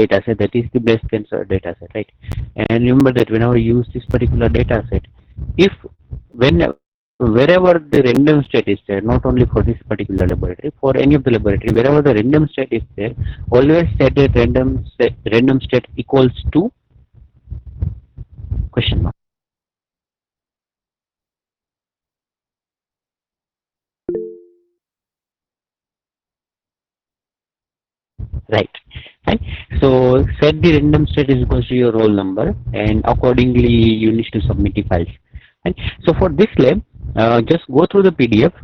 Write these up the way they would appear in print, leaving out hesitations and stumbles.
data set, that is the breast cancer data set, right? And remember that whenever you use this particular data set, if when wherever the random state is there, not only for this particular laboratory, for any of the laboratory, wherever the random state is there, always set that random state equals to question mark. Right. Right. So set the random state is equals to your roll number, and accordingly you need to submit the files. Right. So for this lab, just go through the PDF.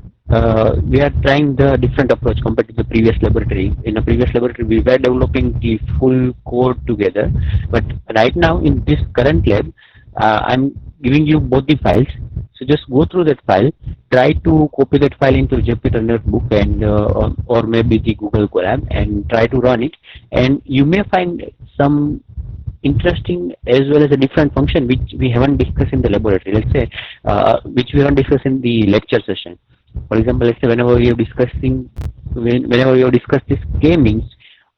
We are trying the different approach compared to the previous laboratory. In the previous laboratory, we were developing the full code together, but right now in this current lab, I'm giving you both the files. So just go through that file, try to copy that file into Jupyter Notebook and or maybe the Google Colab, and try to run it. And you may find some interesting as well as a different function which we haven't discussed in the laboratory. Let's say which we haven't discussed in the lecture session. For example, let's say whenever we have discussed this k means,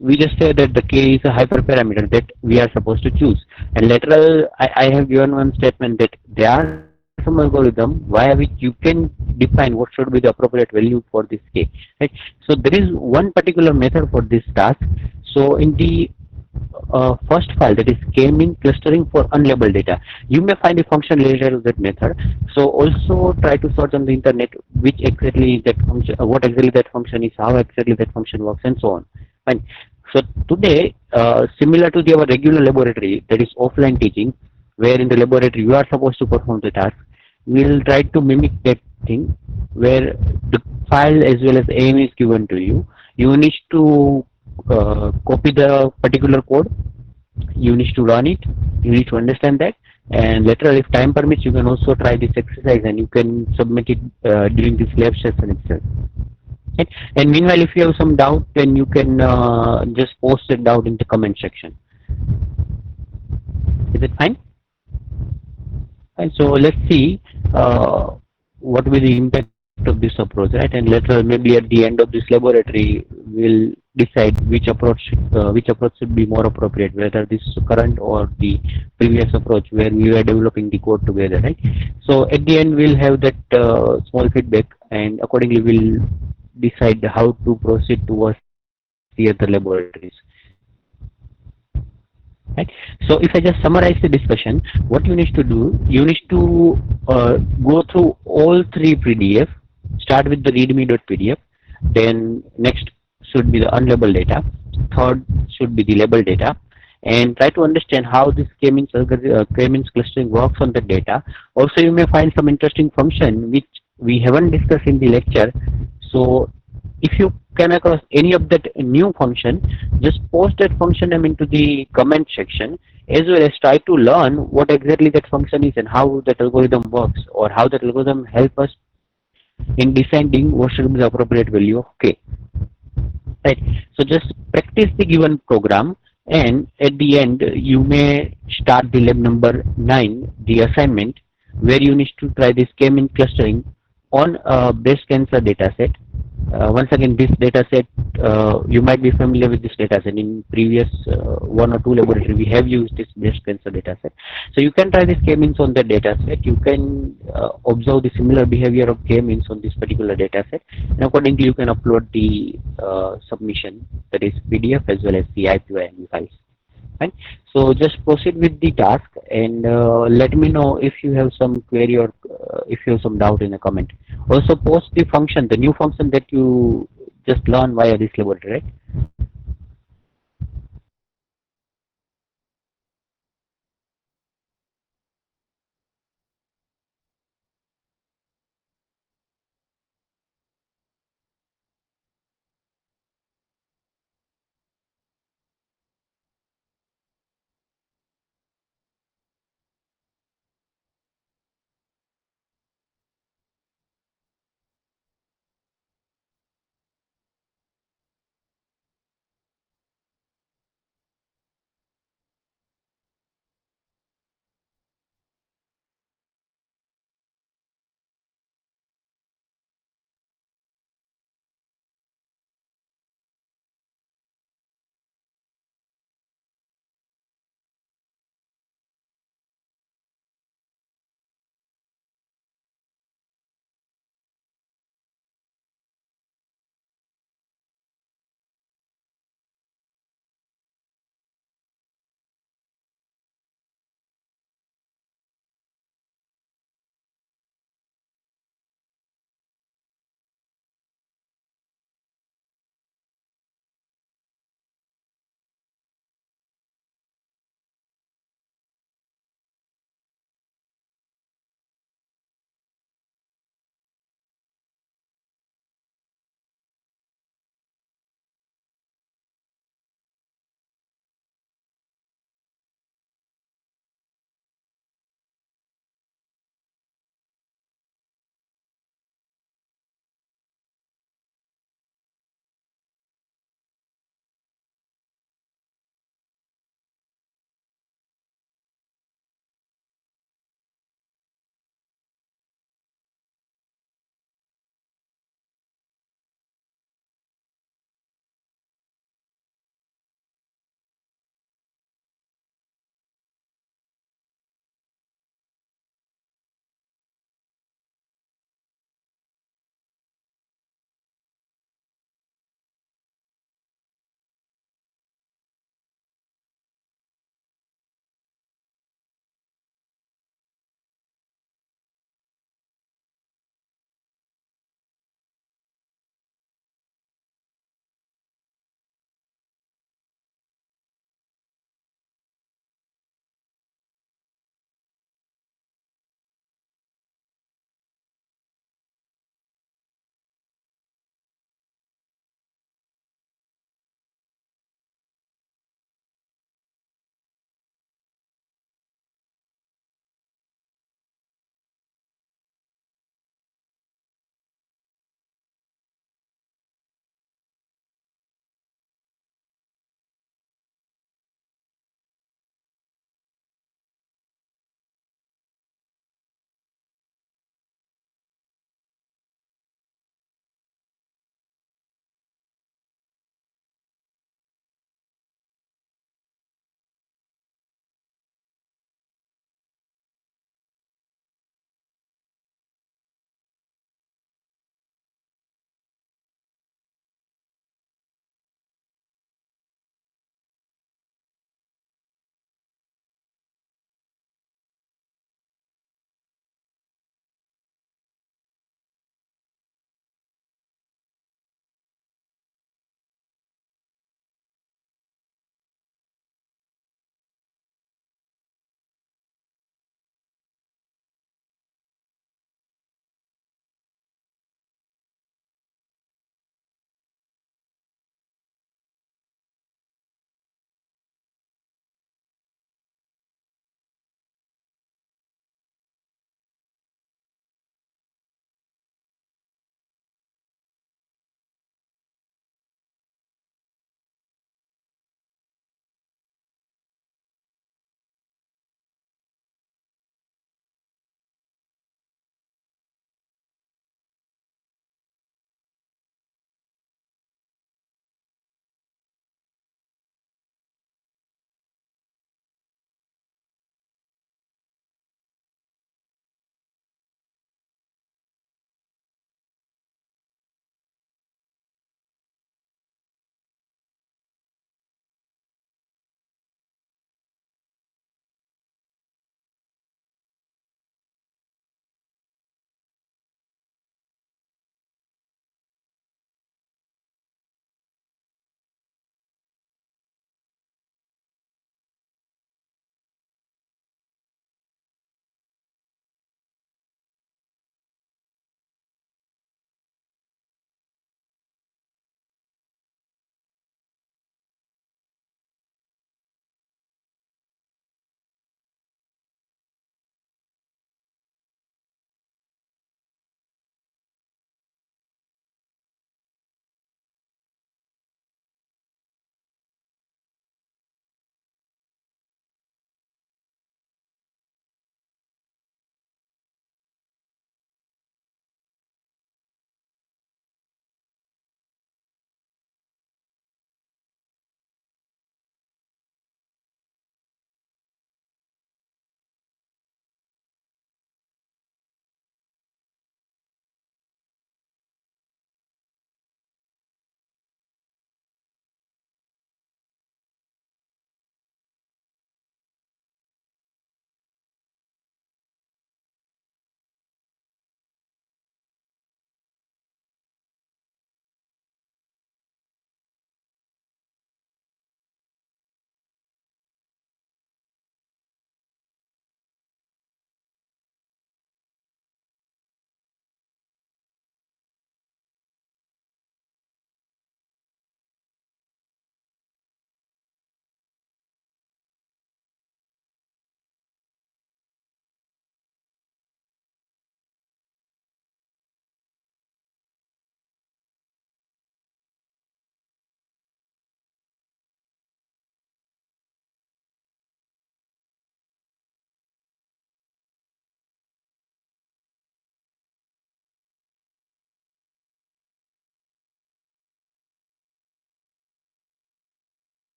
we just say that the k is a hyperparameter that we are supposed to choose. And lateral, I have given one statement that there are some algorithm via which you can define what should be the appropriate value for this k. Right? So there is one particular method for this task. So in the first file, that is k-mean clustering for unlabeled data, you may find a function related to that method. So also try to search on the internet which exactly that function, what exactly that function is, how exactly that function works, and so on. Fine. So today, similar to our regular laboratory, that is offline teaching, where in the laboratory you are supposed to perform the task, we will try to mimic that thing where the file as well as aim is given to you. You need to copy the particular code, you need to run it, you need to understand that, and later if time permits you can also try this exercise and you can submit it during this lab session itself. Right? And meanwhile, if you have some doubt, then you can just post it down in the comment section. Is it fine? And so let's see what will be the impact of this approach, right? And later, maybe at the end of this laboratory, we'll decide which approach should be more appropriate, whether this current or the previous approach where we were developing the code together, right? So at the end, we'll have that small feedback, and accordingly, we'll decide how to proceed towards the other laboratories. Right? So if I just summarize the discussion, what you need to do, you need to go through all three PDF. Start with the readme.pdf. Then next should be the unlabeled data. Third should be the labeled data. And try to understand how this k-means clustering works on the data. Also, you may find some interesting function which we haven't discussed in the lecture. So if you come across any of that new function, just post that function name into the comment section, as well as try to learn what exactly that function is and how that algorithm works, or how that algorithm help us in deciding what should be the appropriate value of k. Right. So just practice the given program, and at the end you may start the lab number 9, the assignment, where you need to try this k-mean clustering on a breast cancer dataset. Once again, this dataset, you might be familiar with this dataset. In previous one or two laboratory, we have used this breast cancer dataset. So you can try this k-means on the dataset. You can observe the similar behavior of k-means on this particular dataset, and accordingly you can upload the submission, that is PDF as well as the IPY files. Fine. So just proceed with the task, and let me know if you have some query or if you have some doubt in a comment. Also post the function, the new function that you just learned via this laboratory, right?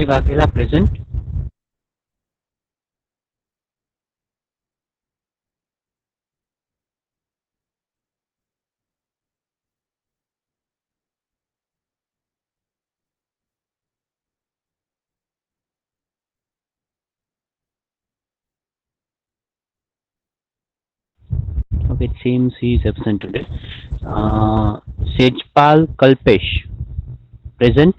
Vakela present. Okay, it seems he is absent today. Uh, Sejpal Kalpesh present.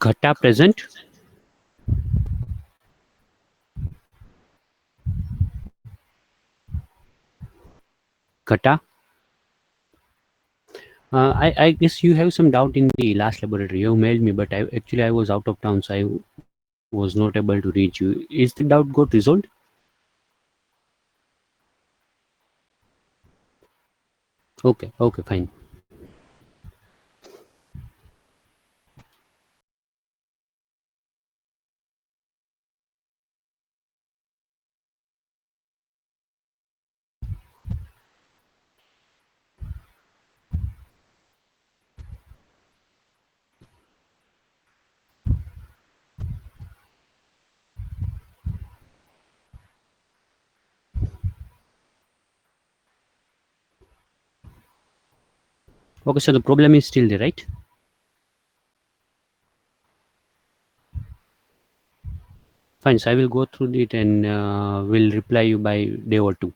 Ghata present. Ghata. I guess you have some doubt in the last laboratory. You mailed me, but I was out of town, so I was not able to reach you. Is the doubt got resolved? Okay, fine. Okay, so the problem is still there, right? Fine. So I will go through it and will reply you by day or two.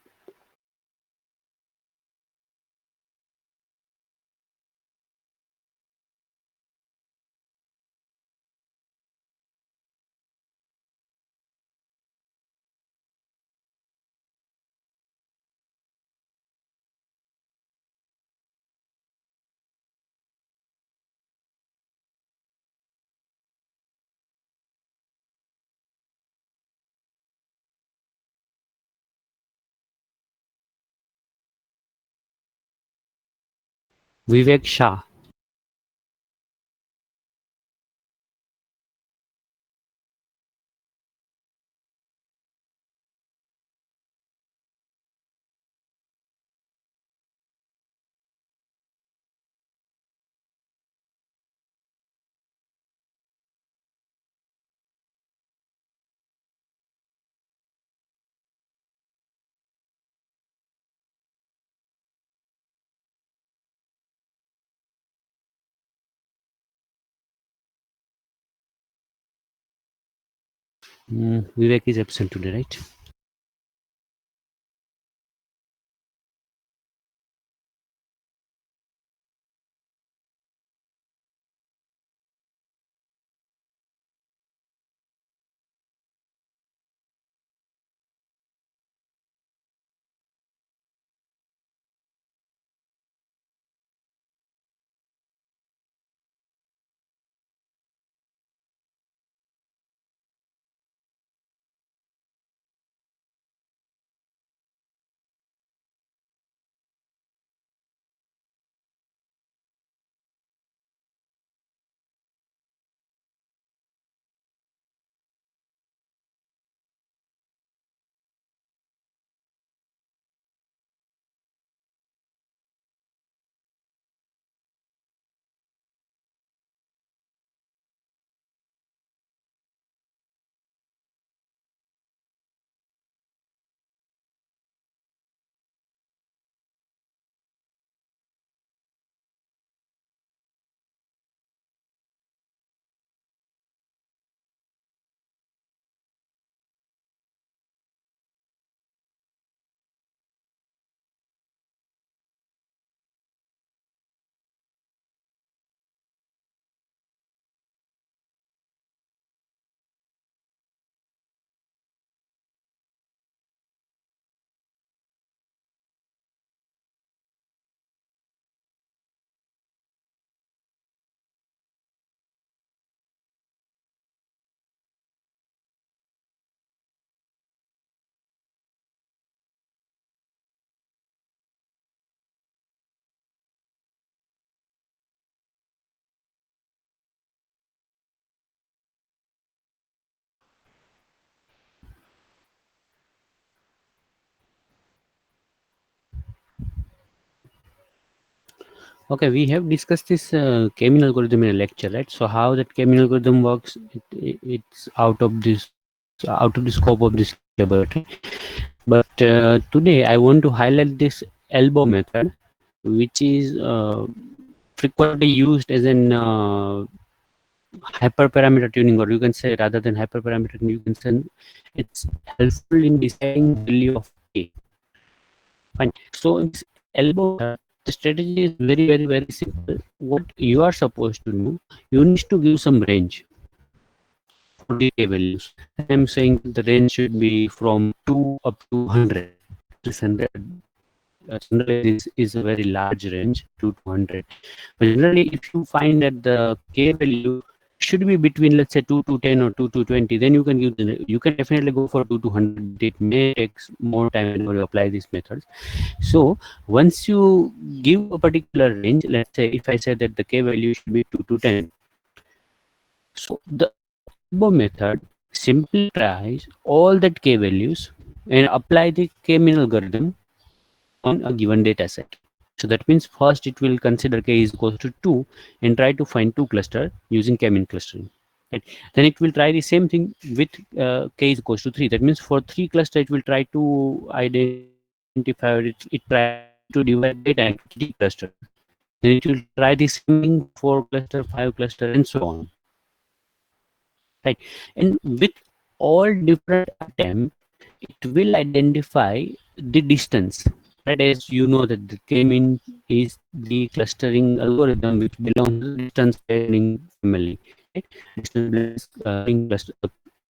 Vivek Shah. Vivek is absent today, right? Okay, we have discussed this K-mean algorithm in a lecture, right? So how that K-mean algorithm works, it's out of the scope of this laboratory. But today I want to highlight this elbow method, which is frequently used as an hyperparameter tuning, or you can say rather than hyperparameter tuning, you can say it's helpful in deciding the value of K. Fine. So in this elbow method, the strategy is very simple. What you are supposed to do, you need to give some range. for the k values, and I'm saying that the range should be from 2 up to 100. At least 100. Generally, this is a very large range, 2 to 100. But generally, if you find that the k value should be between, let's say, 2 to 10 or 2 to 20, then you can definitely go for 2 to 100, but it may take more time whenever you apply these methods. So once you give a particular range, let's say if I say that the k value should be 2 to 10, so the above method simply tries all that k values and apply the k-mean algorithm on a given data set. So that means first it will consider k is equals to 2 and try to find two cluster using k-mean clustering. Right. Then it will try the same thing with k is equals to 3. That means for 3 cluster it will try to identify, or it tries to divide data into 3 clusters. Then it will try the same thing for 4 cluster, 5 cluster, and so on. Right. And with all different attempt, it will identify the distance. Right, as you know that the k-mean is the clustering algorithm which belongs to the distance learning family. Right,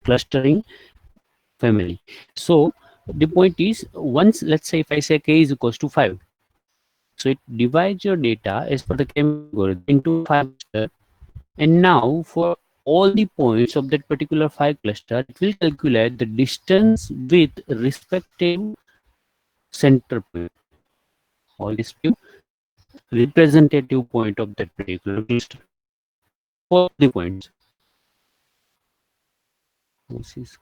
clustering family. So the point is, once, let's say if I say k is equals to 5, so it divides your data as per the k-mean algorithm into 5 cluster, and now for all the points of that particular 5 cluster, it will calculate the distance with respective center point, or respective representative point of that particular cluster for the points. This is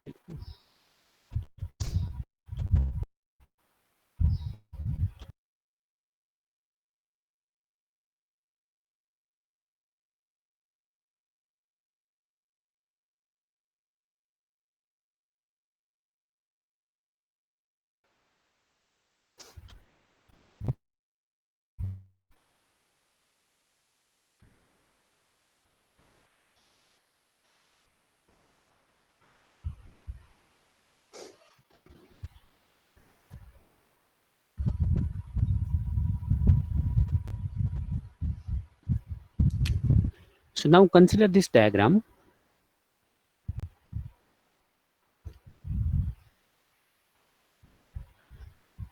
so. Now consider this diagram.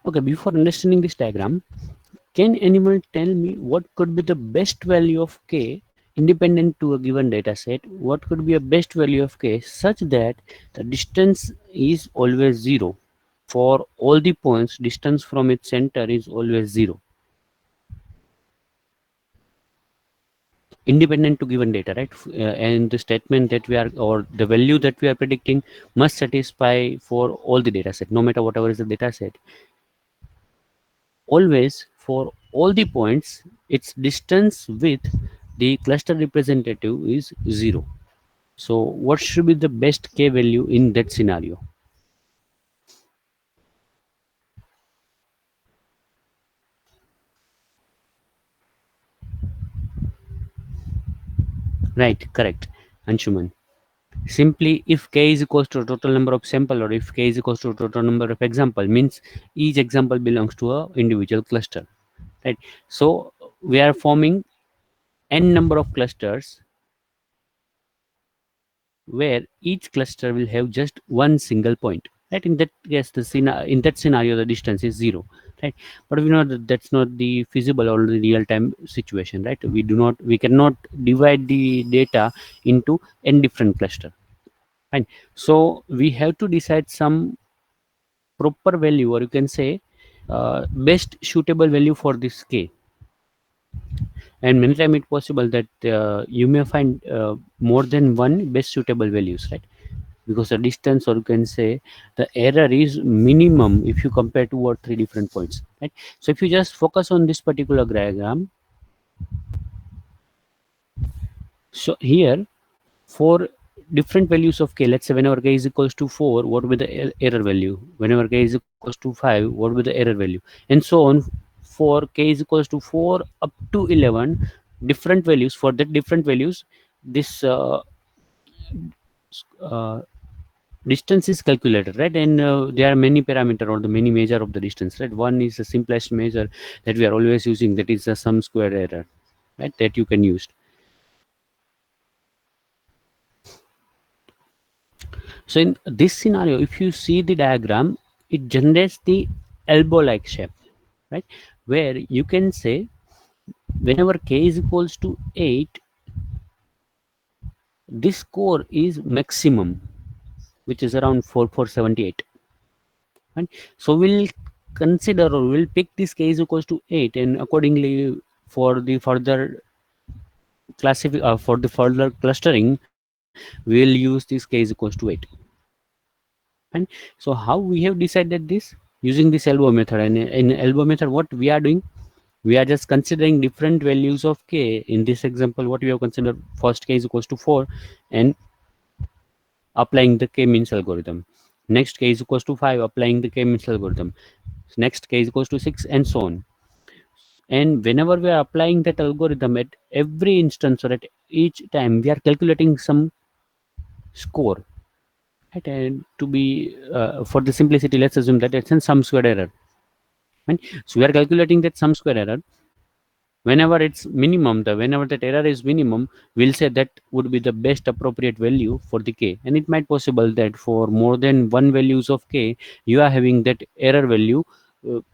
Okay, before understanding this diagram, can anyone tell me what could be the best value of k independent to a given data set? What could be a best value of k such that the distance is always 0? For all the points, distance from its center is always 0. Independent to given data, right? And the statement that we are, or the value that we are predicting, must satisfy for all the data set, no matter whatever is the data set. Always for all the points, its distance with the cluster representative is 0. So what should be the best k value in that scenario? Right, correct, Anshuman. Simply, if k is equals to total number of sample, or if k is equals to total number of example, means each example belongs to a individual cluster, right? So we are forming n number of clusters where each cluster will have just one single point, right? In that case, in that scenario the distance is 0, right? But we know that that's not the feasible or the real time situation, right? We cannot divide the data into n different cluster, right? So we have to decide some proper value, or you can say best suitable value for this k. And many times it's possible that you may find more than one best suitable values, right? Because the distance, or you can say the error, is minimum if you compare two or three different points, right? So if you just focus on this particular diagram, so here for different values of k, let's say whenever k is equals to 4, what will be the error value? Whenever k is equals to 5, what will be the error value? And so on. For k is equals to 4 up to 11, different values, for that different values, this uh, distance is calculated, right? And there are many parameter, or the many measure of the distance, right? One is the simplest measure that we are always using, that is the sum square error, right? That you can use. So in this scenario, if you see the diagram, it generates the elbow like shape, right? Where you can say whenever k is equals to 8, this score is maximum, which is around 4478. Right? So we'll consider or we'll pick this k is equals to 8, and accordingly for the further for the further clustering, we'll use this k is equals to 8. And so how we have decided this? Using this elbow method. And in elbow method, what we are doing, we are just considering different values of k. In this example, what we have considered, first k is equals to 4, and applying the k-means algorithm. Next k is equals to 5, applying the k-means algorithm. Next k is equals to 6, and so on. And whenever we are applying that algorithm at every instance or at each time, we are calculating some score. Right? And to be for the simplicity, let's assume that it's a sum square error. Right? So we are calculating that sum square error. Whenever it's minimum, whenever that error is minimum, we'll say that would be the best appropriate value for the k. And it might possible that for more than one values of k, you are having that error value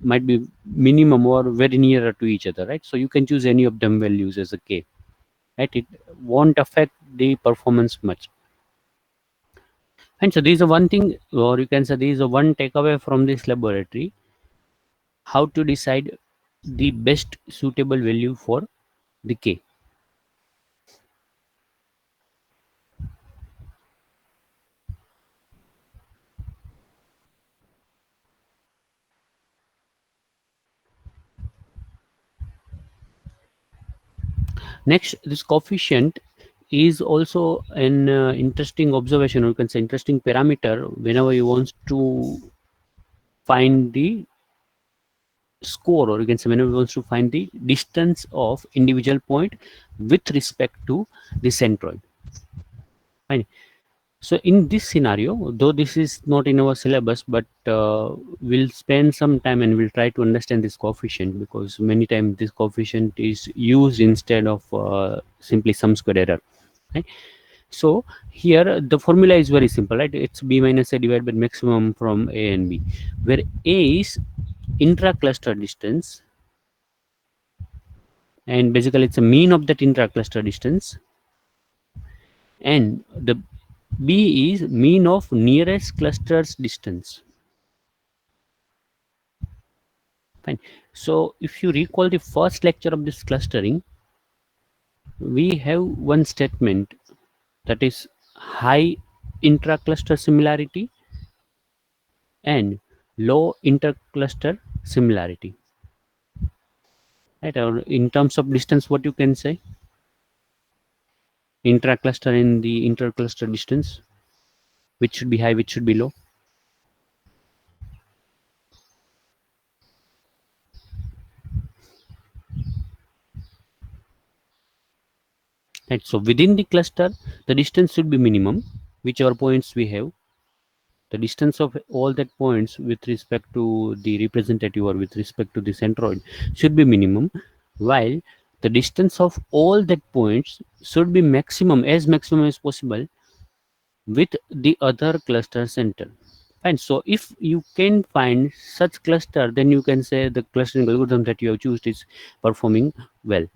might be minimum or very nearer to each other, right? So you can choose any of them values as a k, right? It won't affect the performance much. And so this is a one thing, or you can say this is a one takeaway from this laboratory: how to decide the best suitable value for the k. Next, this coefficient is also an interesting observation, or you can say interesting parameter whenever you want to find the score, or you can say whenever you want to find the distance of individual point with respect to the centroid. Fine. So in this scenario, though this is not in our syllabus, but we'll spend some time and we'll try to understand this coefficient, because many times this coefficient is used instead of simply sum square error. Right? So here the formula is very simple, right? It's b minus a divided by maximum from a and b, where a is intra-cluster distance, and basically it's a mean of that intra-cluster distance, and the b is mean of nearest clusters distance. Fine. So if you recall the first lecture of this clustering, we have one statement, that is high intra-cluster similarity and low intercluster similarity. Right? Or in terms of distance, what you can say? Intra-cluster and the intercluster distance, which should be high, which should be low? Right? So within the cluster, the distance should be minimum, whichever points we have. The distance of all that points with respect to the representative or with respect to the centroid should be minimum, while the distance of all that points should be maximum, as maximum as possible, with the other cluster center. And so if you can find such cluster, then you can say the clustering algorithm that you have chosen is performing well.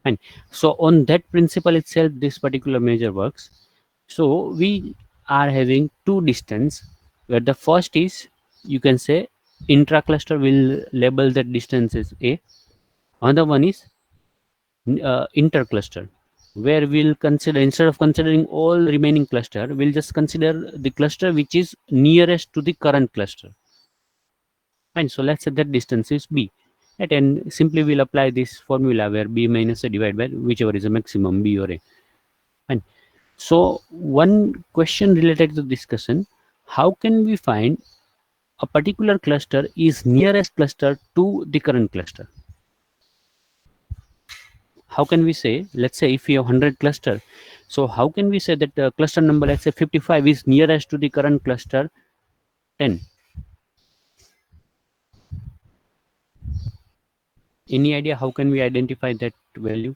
And so on that principle itself, this particular measure works. So we are having two distance, where the first is, you can say, intra-cluster will label that distance as A. Another one is intercluster, where we'll consider, instead of considering all remaining cluster, we'll just consider the cluster which is nearest to the current cluster. Fine. So let's say that distance is b. Right? And simply we'll apply this formula where b minus a divided by whichever is the maximum, b or a. Fine. So one question related to discussion: how can we find a particular cluster is nearest cluster to the current cluster? How can we say, let's say if we have 100 cluster, so how can we say that cluster number, let's say 55, is nearest to the current cluster 10? Any idea how can we identify that value?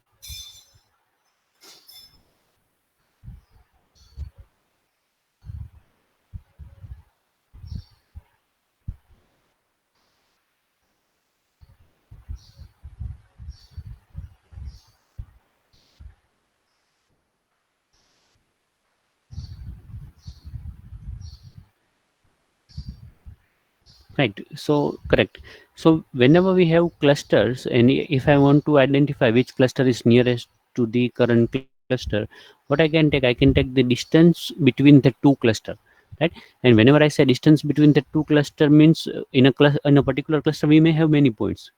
Right. So correct. So whenever we have clusters, and if I want to identify which cluster is nearest to the current cluster, what I can take the distance between the two cluster, right? And whenever I say distance between the two cluster means in a particular cluster we may have many points,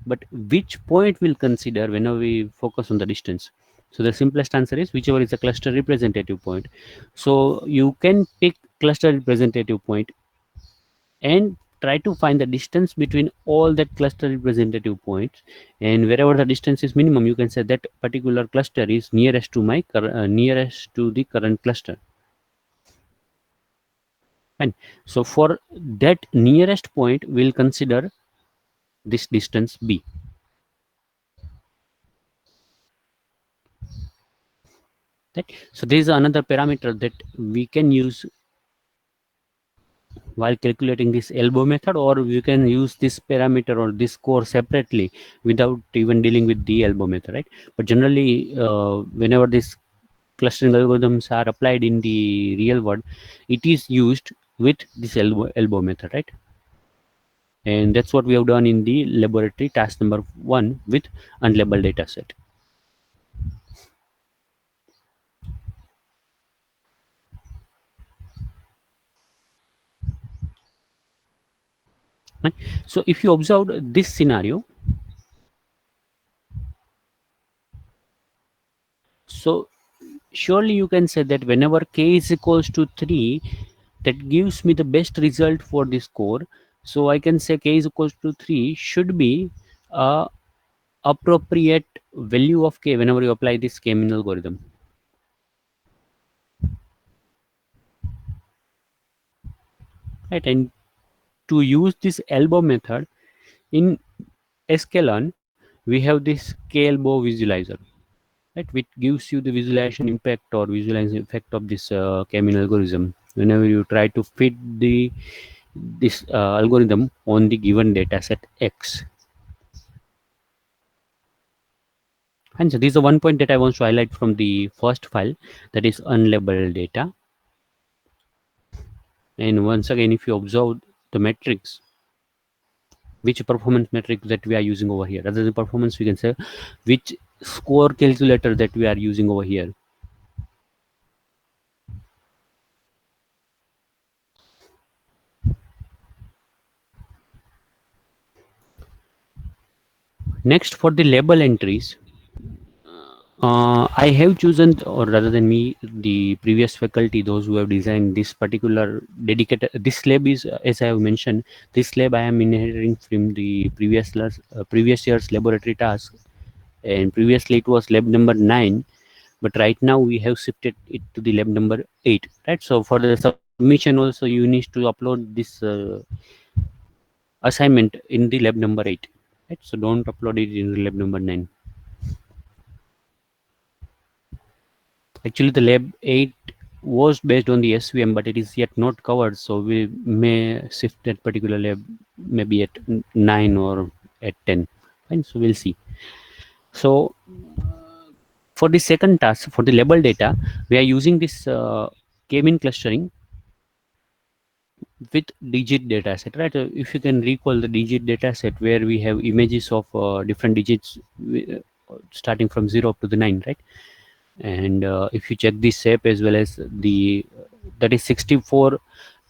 but which point we'll consider whenever we focus on the distance. So the simplest answer is whichever is the cluster representative point. So you can pick cluster representative point and try to find the distance between all that cluster representative points, and wherever the distance is minimum you can say that particular cluster is nearest to nearest to the current cluster. And so for that nearest point we'll consider this distance b, right? So there is another parameter that we can use while calculating this elbow method, or you can use this parameter or this score separately without even dealing with the elbow method, right? But generally whenever this clustering algorithms are applied in the real world, it is used with this elbow method, right? And that's what we have done in the laboratory task number 1 with unlabeled data set, right? So if you observe this scenario, so surely you can say that whenever k is equals to 3, that gives me the best result for this score. So I can say k is equals to 3 should be a appropriate value of k whenever you apply this k-mean algorithm, right? And to use this elbow method in sklearn, we have this k elbow visualizer, right, which gives you the visualization impact or visualization effect of this k-mean algorithm whenever you try to fit this algorithm on the given data set x. And so this is the one point that I want to highlight from the first file, that is unlabeled data. And once again, if you observe the metrics, which performance metric that we are using over here, rather than performance we can say which score calculator that we are using over here. Next, for the label entries, I have chosen, or rather than me, the previous faculty, those who have designed this particular dedicated. This lab is, as I have mentioned, this lab I am inheriting from the previous year's laboratory task, and previously it was lab number 9, but right now we have shifted it to the lab number 8, right? So for the submission also you need to upload this assignment in the lab number 8, right? So don't upload it in the lab number 9. Actually, the lab 8 was based on the SVM, but it is yet not covered. So we may shift that particular lab maybe at 9 or at 10. Fine, so we'll see. So for the second task, for the label data, we are using this k-mean clustering with digit data set, right? If you can recall the digit data set where we have images of different digits starting from 0 up to the 9, right? And if you check this shape as well as the that is 64,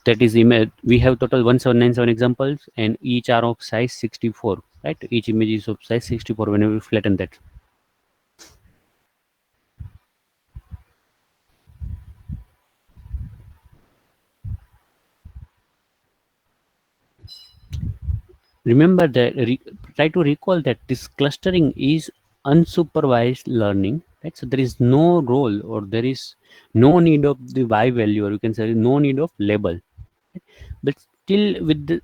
that is image, we have total 1797 examples and each are of size 64, right? Each image is of size 64 whenever we flatten that. Remember that try to recall that this clustering is unsupervised learning, right? So there is no role or there is no need of the y value, or you can say no need of label, but still with the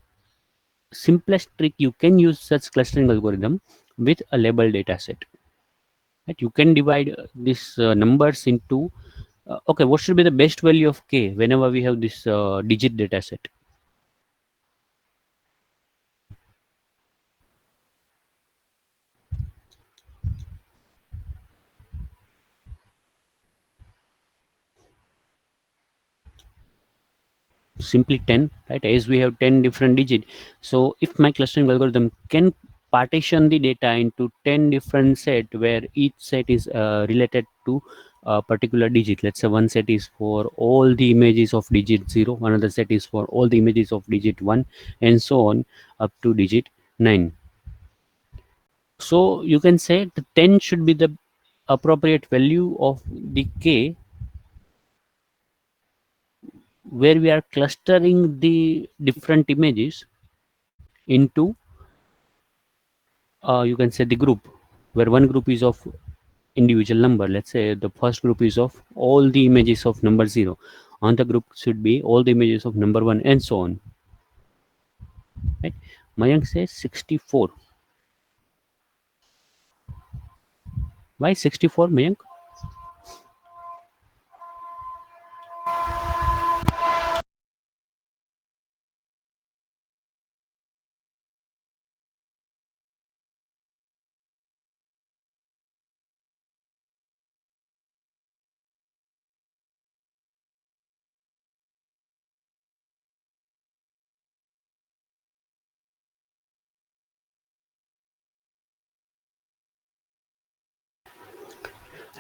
simplest trick you can use such clustering algorithm with a label data set, right? You can divide these numbers into okay, what should be the best value of k whenever we have this digit data set. simply 10, right? As we have 10 different digits, so if my clustering algorithm can partition the data into 10 different set where each set is related to a particular digit. Let's say one set is for all the images of digit 0, another set is for all the images of digit 1, and so on up to digit 9. So you can say the 10 should be the appropriate value of the k, where we are clustering the different images into you can say the group, where one group is of individual number. Let's say the first group is of all the images of number 0, another group should be all the images of number 1, and so on, right? Mayank says 64. Why 64, Mayank?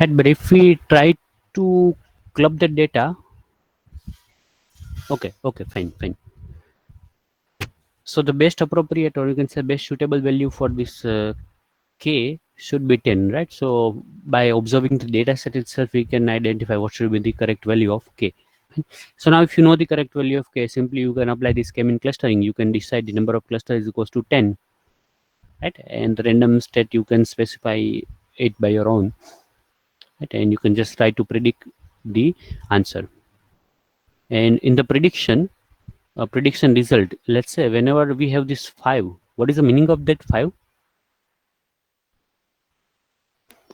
Right, but if we try to club the data, okay, fine. So the best appropriate, or you can say best suitable value for this k should be 10, right? So by observing the data set itself, we can identify what should be the correct value of k. So now if you know the correct value of k, simply you can apply this k-mean clustering. You can decide the number of clusters is equals to 10, right? And the random state you can specify it by your own, right? And you can just try to predict the answer. And in the prediction result, let's say whenever we have this 5, what is the meaning of that 5?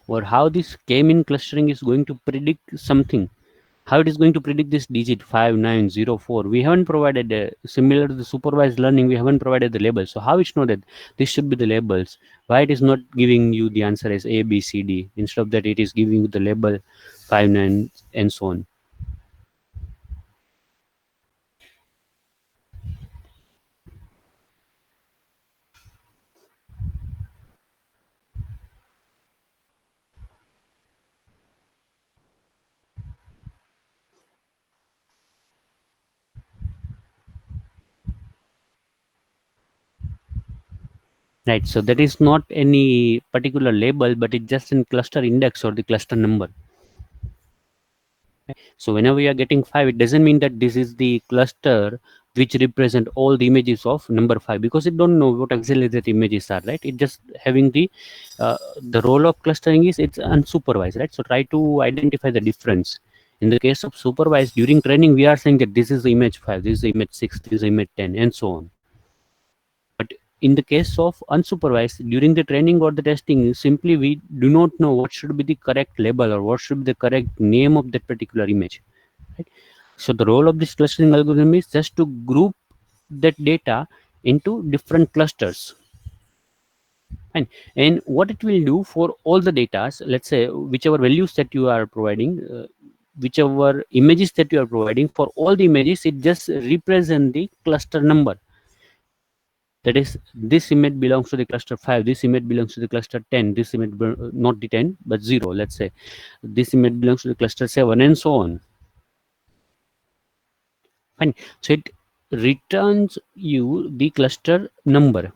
Or how this k-mean clustering is going to predict something, how it is going to predict this digit 5904. We haven't provided similar to the supervised learning, we haven't provided the labels. So how it know that this should be the labels? Why it is not giving you the answer as a b c d, instead of that it is giving you the label 59 and so on? Right, so that is not any particular label, but it's just in cluster index or the cluster number. So whenever you are getting 5, it doesn't mean that this is the cluster which represent all the images of number 5, because it don't know what exactly that images are, right? It just having the role of clustering is it's unsupervised, right? So try to identify the difference. In the case of supervised, during training we are saying that this is the image 5, this is the image 6, this is the image 10, and so on. But in the case of unsupervised, during the training or the testing, simply we do not know what should be the correct label or what should be the correct name of that particular image, right? So the role of this clustering algorithm is just to group that data into different clusters. And what it will do for all the data, let's say whichever values that you are providing, whichever images that you are providing, for all the images, it just represent the cluster number. That is, this image belongs to the cluster 5, this image belongs to the cluster 10, this image, not the 10, but 0, let's say. This image belongs to the cluster 7, and so on. Fine. So it returns you the cluster number.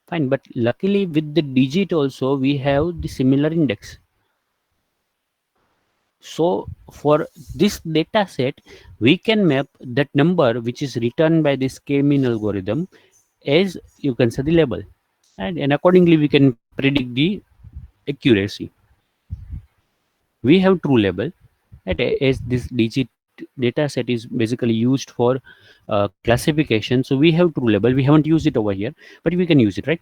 Fine. But luckily with the digit also, we have the similar index. So for this data set, we can map that number which is returned by this k-mean algorithm as, you can say, the label. And accordingly, we can predict the accuracy. We have true label, right? As this digit data set is basically used for classification, so we have true label. We haven't used it over here, but we can use it, right?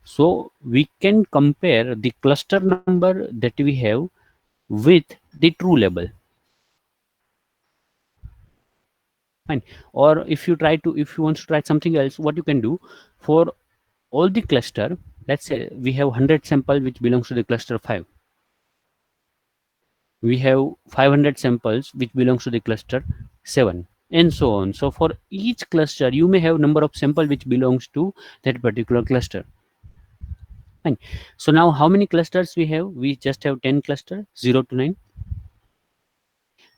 So we can compare the cluster number that we have with the true label. Fine. Or if you want to try something else, what you can do, for all the cluster, let's say we have 100 sample which belongs to the cluster 5, we have 500 samples which belongs to the cluster 7. and so on. So for each cluster, you may have number of sample which belongs to that particular cluster. Fine. So now how many clusters we have? We just have 10 cluster, 0 to 9.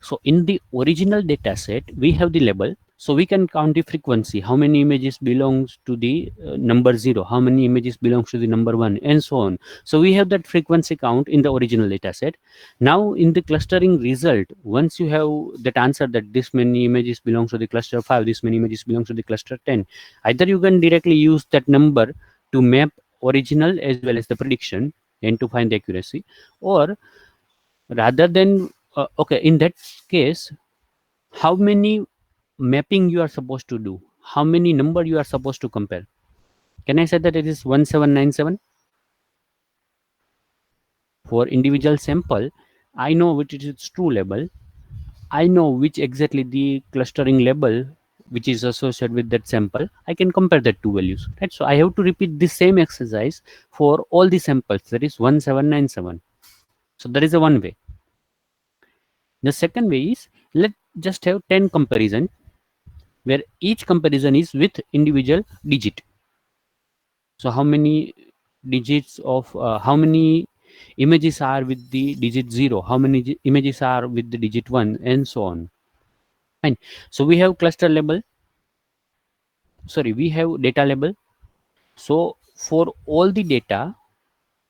So in the original data set, we have the label. So we can count the frequency, how many images belongs to the number 0, how many images belongs to the number 1, and so on. So we have that frequency count in the original data set. Now in the clustering result, once you have that answer that this many images belongs to the cluster 5, this many images belongs to the cluster 10, either you can directly use that number to map original as well as the prediction and to find the accuracy, or rather than okay, in that case, how many mapping you are supposed to do, how many number you are supposed to compare. Can I say that it is 1797 for individual sample? I know which is its true label, I know which exactly the clustering label which is associated with that sample. I can compare that two values, right? So I have to repeat the same exercise for all the samples, that is 1797. So that is the one way. The second way is, let just have 10 comparison where each comparison is with individual digit. So how many digits of how many images are with the digit 0, how many images are with the digit 1, and so on. Fine. So we have cluster label, sorry, we have data label. So for all the data,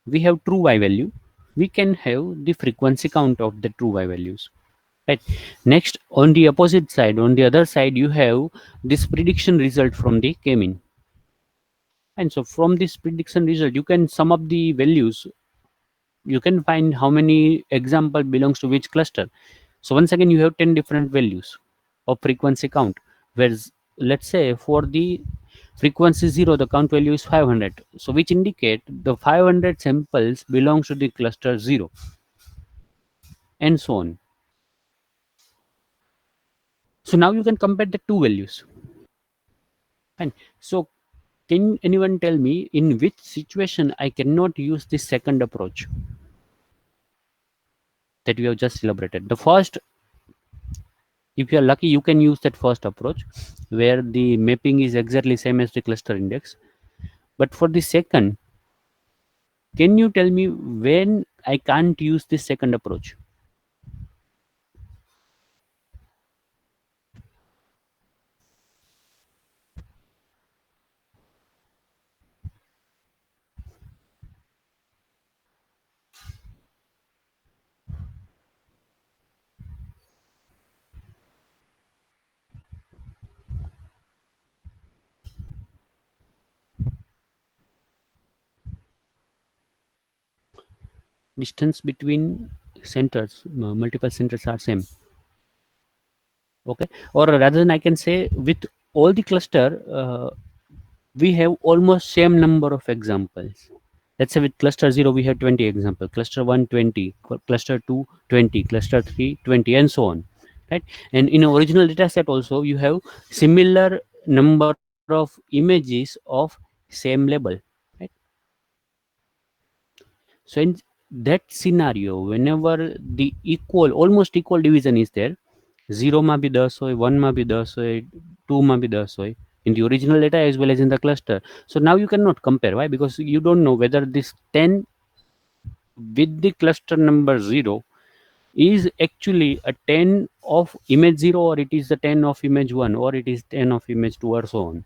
we have true y value. We can have the frequency count of the true y values. Right. Next, on the opposite side, on the other side, you have this prediction result from the k-mean. And so from this prediction result, you can sum up the values. You can find how many example belongs to which cluster. So once again, you have 10 different values of frequency count. Whereas let's say for the frequency 0, the count value is 500. So which indicate the 500 samples belongs to the cluster 0, and so on. So now you can compare the two values. Fine. So can anyone tell me in which situation I cannot use the second approach that we have just elaborated? The first, if you are lucky, you can use that first approach where the mapping is exactly same as the cluster index. But for the second, can you tell me when I can't use this second approach? Distance between centers, multiple centers are same. Okay, or rather than I can say with all the cluster, we have almost same number of examples. Let's say with cluster 0 we have 20 example, cluster 1 20, cluster 2 20, cluster 3 20, and so on, right? And in original data set also you have similar number of images of same label, right? So in that scenario, whenever the equal, almost equal division is there, 0 માં બી 10 હોય, 1 માં બી 10 હોય, 2 માં બી 10 હોય, in the original data as well as in the cluster. So now you cannot compare. Why? Because you don't know whether this 10 with the cluster number 0 is actually a 10 of image 0, or it is the 10 of image 1, or it is 10 of image 2, or so on.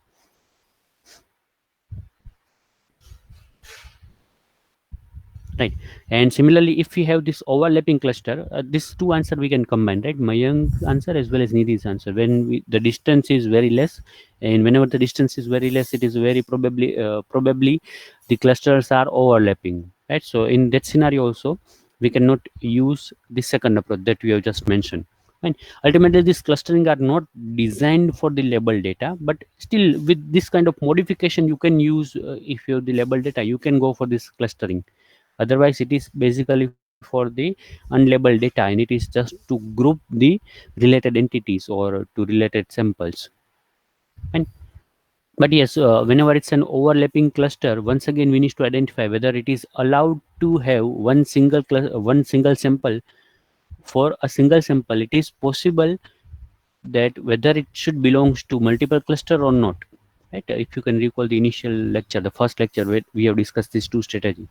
Right. And similarly, if we have this overlapping cluster, these two answer we can combine, right? Mayank's answer as well as Nidhi's answer. When the distance is very less, and whenever the distance is very less, it is very probably the clusters are overlapping, right? So in that scenario also, we cannot use the second approach that we have just mentioned. And ultimately, this clustering are not designed for the label data, but still with this kind of modification, you can use if you have the label data, you can go for this clustering. Otherwise it is basically for the unlabeled data, and it is just to group the related entities or to related samples. And but yes, whenever it's an overlapping cluster, once again we need to identify whether it is allowed to have one single sample. For a single sample, it is possible that whether it should belongs to multiple cluster or not, right? If you can recall the initial lecture, the first lecture where we have discussed these two strategy,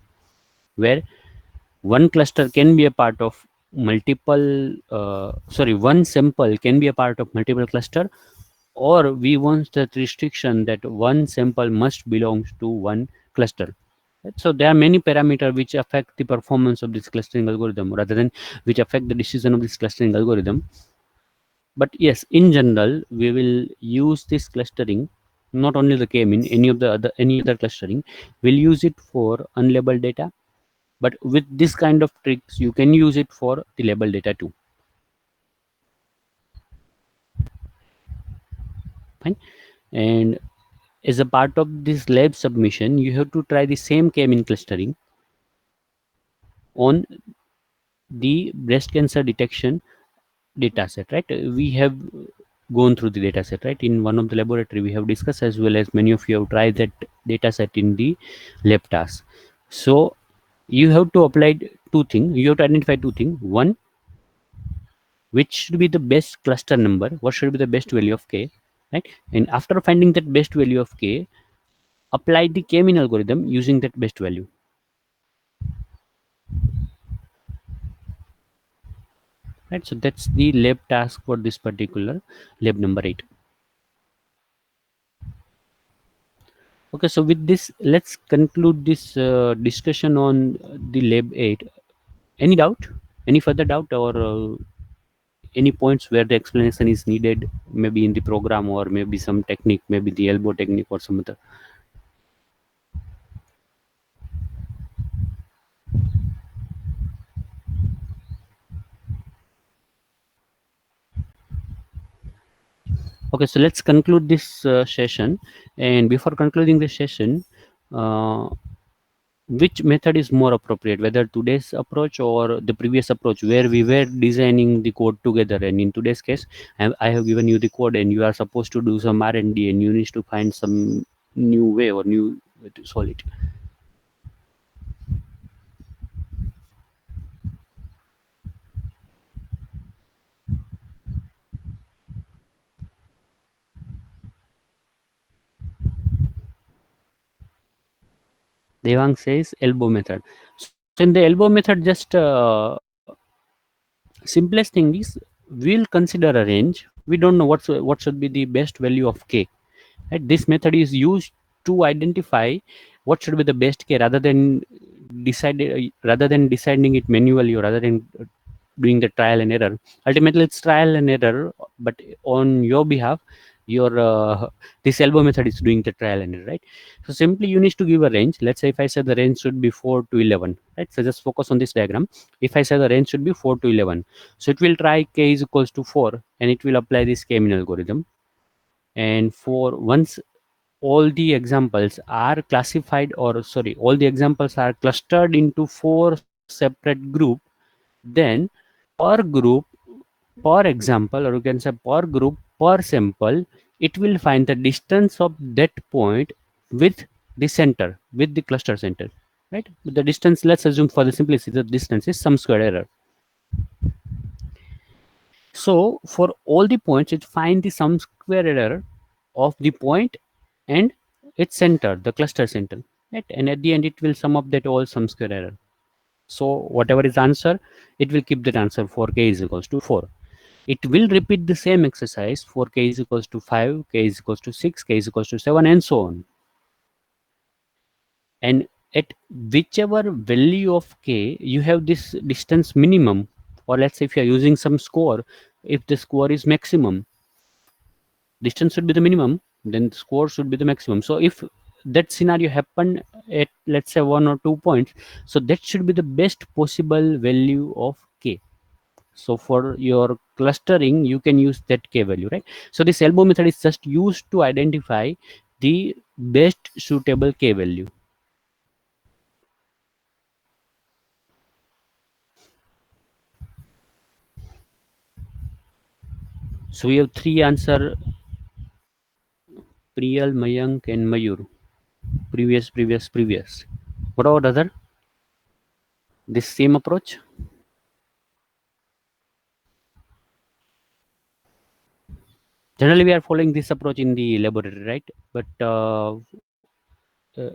where one cluster can be a part of multiple one sample can be a part of multiple cluster, or we want that restriction that one sample must belongs to one cluster. Right? So there are many parameters which affect the performance of this clustering algorithm, rather than which affect the decision of this clustering algorithm. But yes, in general we will use this clustering, not only the k-mean, any other clustering, we'll use it for unlabeled data. But with this kind of tricks you can use it for the label data too. Fine. And as a part of this lab submission, you have to try the same k-mean clustering on the breast cancer detection data set, right? We have gone through the data set, right? In one of the laboratory we have discussed, as well as many of you have tried that data set in the lab task. So you have to apply two things. You have to identify two things. One, which should be the best cluster number, what should be the best value of k, right? And after finding that best value of k, apply the k-mean algorithm using that best value, right? So that's the lab task for this particular lab number 8. Okay, so with this let's conclude this discussion on the lab 8. Any doubt, any further doubt, or any points where the explanation is needed, maybe in the program, or maybe some technique, maybe the elbow technique or some other? Okay, so let's conclude this session. And before concluding this session, uh, which method is more appropriate, whether today's approach or the previous approach where we were designing the code together? And in today's case, I have given you the code and you are supposed to do some R&D and you need to find some new way or new way to solve it. Devang says elbow method. So in the elbow method, just simplest thing is we'll consider a range. We don't know what should be the best value of k. Right? This method is used to identify what should be the best k, rather than deciding it manually, or rather than doing the trial and error. Ultimately it's trial and error, but on your behalf, your this elbow method is doing the trial and error, right? So simply you need to give a range. Let's say if I say the range should be 4 to 11, right? So just focus on this diagram. If I say the range should be 4 to 11, so it will try k is equals to 4 and it will apply this k-mean algorithm. And for once all the examples are classified, or sorry, all the examples are clustered into 4 separate group, then per group, per example, or you can say per group, per sample, it will find the distance of that point with the center, with the cluster center, right? With the distance, let's assume for the simplicity the distance is some square error. So for all the points, it find the sum square error of the point and its center, the cluster center, right? And at the end, it will sum up that all sum square error. So whatever is answer, it will keep that answer for k is equals to 4. It will repeat the same exercise for k is equals to 5, k is equals to 6, k is equals to 7, and so on. And at whichever value of k, you have this distance minimum, or let's say if you are using some score, if the score is maximum, distance should be the minimum, then the score should be the maximum. So if that scenario happened at, let's say, 1 or 2 points, so that should be the best possible value of k. So for your clustering you can use that k value, right? So this elbow method is just used to identify the best suitable k value. So we have three answer: Priyal, Mayank, and Mayur. Previous. What about other? This same approach? generally we are following this approach in the laboratory, right? But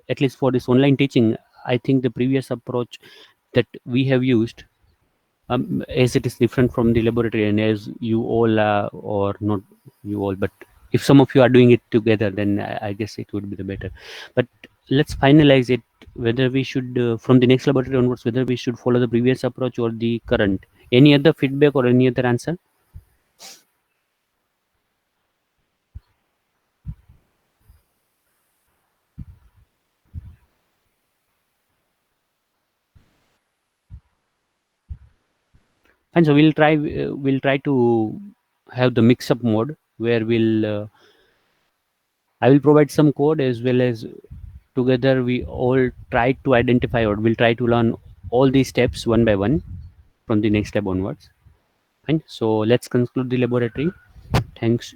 at least for this online teaching, I think the previous approach that we have used, as it is different from the laboratory, and as you all or not you all, but if some of you are doing it together, then I guess it would be the better. But let's finalize it, whether we should from the next laboratory onwards, whether we should follow the previous approach or the current. Any other feedback or any other answer? And so we'll try to have the mix up mode where I will provide some code, as well as together we all try to identify, or we'll try to learn all these steps one by one from the next lab onwards. Fine. So let's conclude the laboratory. Thanks